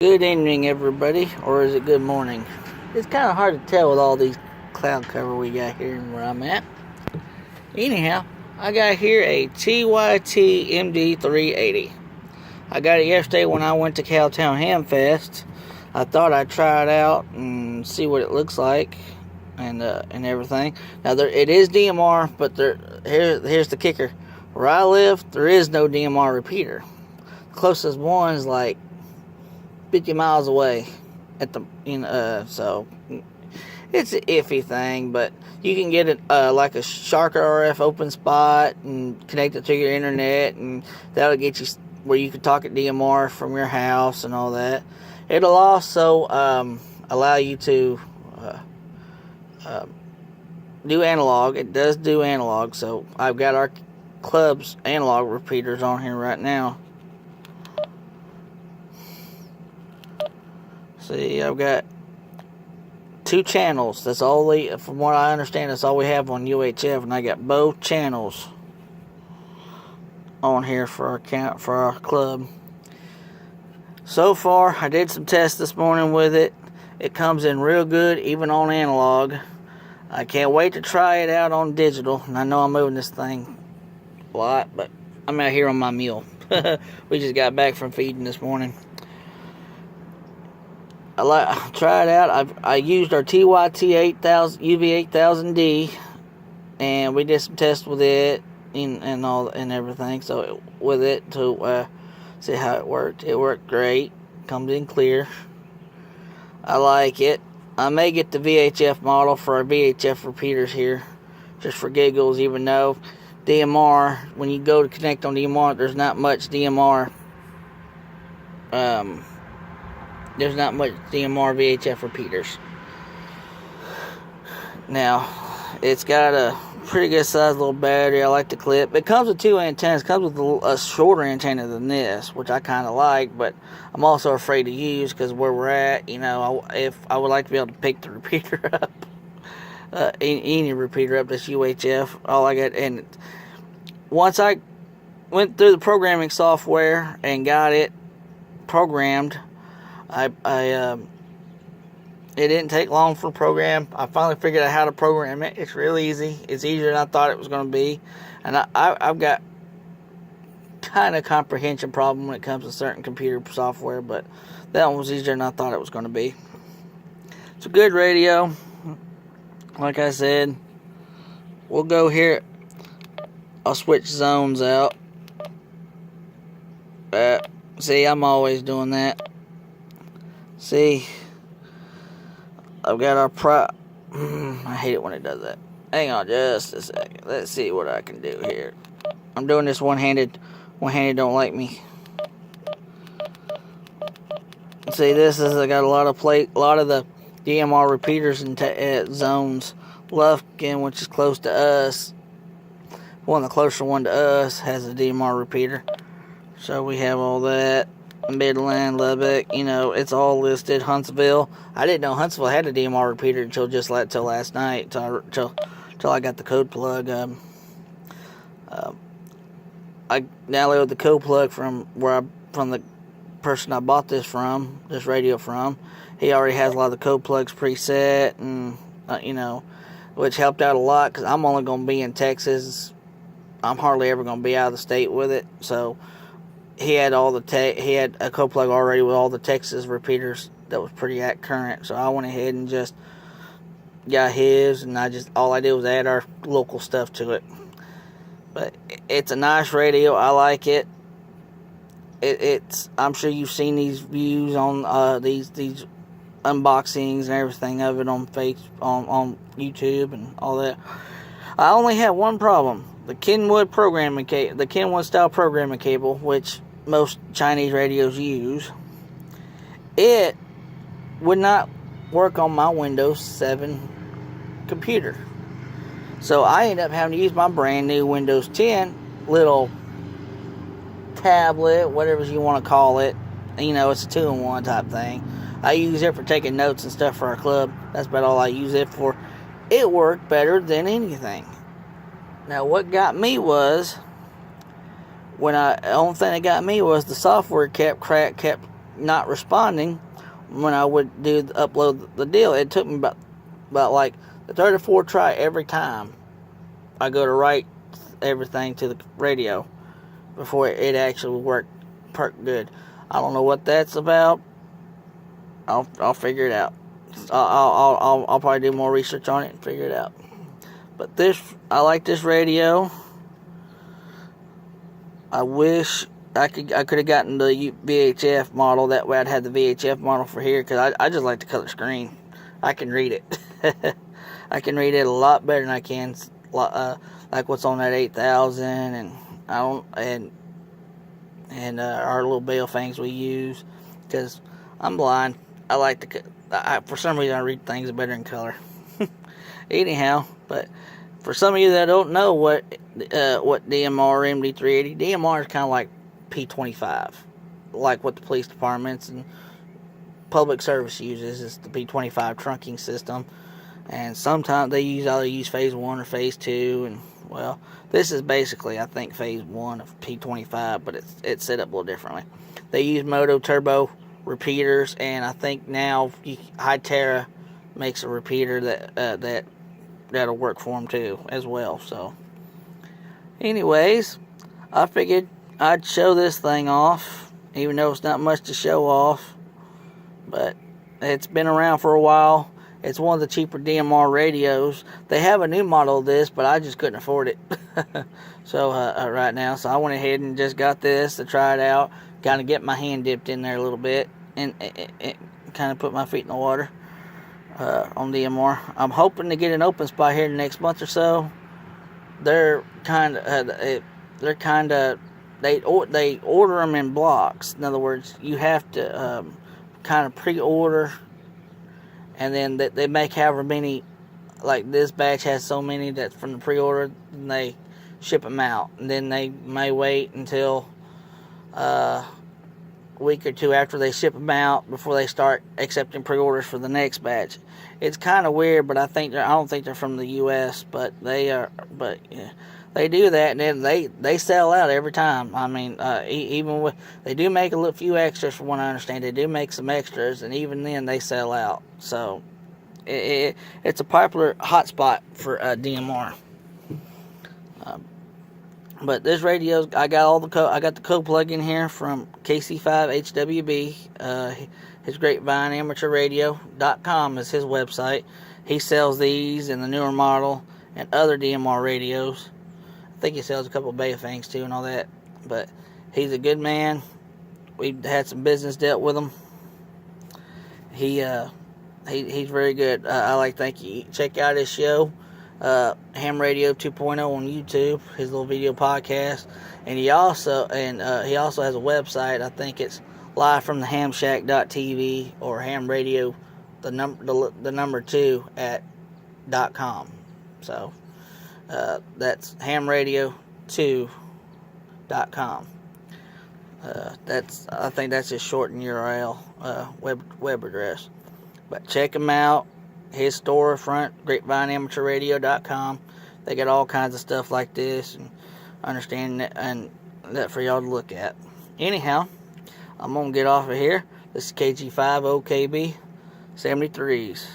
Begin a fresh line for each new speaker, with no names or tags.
Good evening, everybody, or is it good morning? It's kind of hard to tell with all these cloud cover we got here and where I'm at. Anyhow, I got here a Tytera MD380. I got it yesterday when I went to Cowtown Hamfest. I thought I'd try it out and see what it looks like and everything. Now it is DMR, but here's the kicker. Where I live, there is no DMR repeater. The closest one is like 50 miles away at the so it's an iffy thing, but you can get it like a Shark RF open spot and connect it to your internet, and that'll get you where you can talk at DMR from your house and all that. It'll also allow you to do analog. It does do analog, so I've got our club's analog repeaters on here right now. See, I've got 2 channels. That's all from what I understand, that's all we have on UHF, and I got both channels on here for our club. So far, I did some tests this morning with it. It comes in real good, even on analog. I can't wait to try it out on digital, and I know I'm moving this thing a lot, but I'm out here on my meal. We just got back from feeding this morning. Try it out. I used our TYT 8000 UV8000D, and we did some tests with it and everything. So with it to see how it worked. It worked great. Comes in clear. I like it. I may get the VHF model for our VHF repeaters here, just for giggles. Even though DMR, when you go to connect on DMR, there's not much DMR. There's not much DMR VHF repeaters. Now, it's got a pretty good sized little battery. I like the clip. It comes with 2 antennas. It comes with a shorter antenna than this, which I kind of like, but I'm also afraid to use because where we're at, if I would like to be able to pick the repeater up, any repeater up, this UHF, all I got. And once I went through the programming software and got it programmed, it didn't take long for the program. I finally figured out how to program it. It's real easy. It's easier than I thought it was going to be. And I've got kind of comprehension problem when it comes to certain computer software, but that one was easier than I thought it was going to be. It's a good radio. Like I said, we'll go here. I'll switch zones out. See, I'm always doing that. See, I've got our I hate it when it does that. Hang on just a second. Let's see what I can do here. I'm doing this one-handed. One-handed don't like me. See, I got a lot of the DMR repeaters and zones. Lufkin, which is close to us, the closer one to us, has a DMR repeater. So we have all that. Midland, Lubbock, it's all listed. Huntsville. I didn't know Huntsville had a DMR repeater until last night, till I got the code plug. I downloaded the code plug from the person I bought this radio from. He already has a lot of the code plugs preset, and which helped out a lot because I'm only going to be in Texas. I'm hardly ever going to be out of the state with it, so. He had he had a code plug already with all the Texas repeaters that was pretty current. So I went ahead and just got his, and all I did was add our local stuff to it. But it's a nice radio. I like it. I'm sure you've seen these views on these unboxings and everything of it on YouTube and all that. I only have one problem. The Kenwood style programming cable, which most Chinese radios use, it would not work on my Windows 7 computer. So I ended up having to use my brand new Windows 10 little tablet, whatever you want to call it. It's a 2-in-1 type thing. I use it for taking notes and stuff for our club. That's about all I use it for. It worked better than anything. Now, what got me was the only thing that got me was the software kept not responding when I would upload the deal. It took me about like the third or fourth try every time I go to write everything to the radio before it actually worked good. I don't know what that's about. I'll figure it out. I'll probably do more research on it and figure it out. But I like this radio. I wish I could have gotten the VHF model. That way I'd have the VHF model for here, because I just like the color screen. I can read it. I can read it a lot better than I can like what's on that 8000 and our little bell things we use, because I'm blind. I like for some reason I read things better in color. Anyhow, but for some of you that don't know what DMR MD380, DMR is kind of like P25, like what the police departments and public service uses. Is the P25 trunking system, and sometimes they either use phase 1 or phase 2, and well, this is basically, I think, phase 1 of P25, but it's set up a little differently. They use Moto turbo repeaters, and I think now Tytera makes a repeater that'll work for them too as well. So anyways, I figured I'd show this thing off, even though it's not much to show off, but it's been around for a while. It's one of the cheaper DMR radios. They have a new model of this, but I just couldn't afford it. So right now, so I went ahead and just got this to try it out, kind of get my hand dipped in there a little bit, and kind of put my feet in the water on DMR. I'm hoping to get an open spot here in the next month or so. They order them in blocks. In other words, you have to kind of pre-order, and then they make however many, like this batch has so many that from the pre-order, and they ship them out, and then they may wait until a week or two after they ship them out before they start accepting pre-orders for the next batch. It's kind of weird, but I don't think they're from the U.S., but they are. But yeah, they do that, and then they sell out every time. I mean, even with, they do make a few extras, from what I understand. They do make some extras, and even then they sell out. So it's a popular hotspot for DMR. But this radio, I got the code plug in here from KC5HWB. His GrapevineAmateurRadio.com is his website. He sells these and the newer model and other DMR radios. I think he sells a couple of Beta things too and all that. But he's a good man. We've had some business dealt with him. He's very good. I like to thank you. Check out his show, Ham Radio 2.0 on YouTube, his little video podcast, and he also has a website. I think it's livefromthehamshack.tv or ham radio the number 2 at .com. So that's hamradio2.com. I think that's his shortened URL web address. But check him out. His storefront, GrapevineAmateurRadio.com. They got all kinds of stuff like this, and understand that, and that for y'all to look at. Anyhow, I'm gonna get off of here. This is KG5OKB 73s.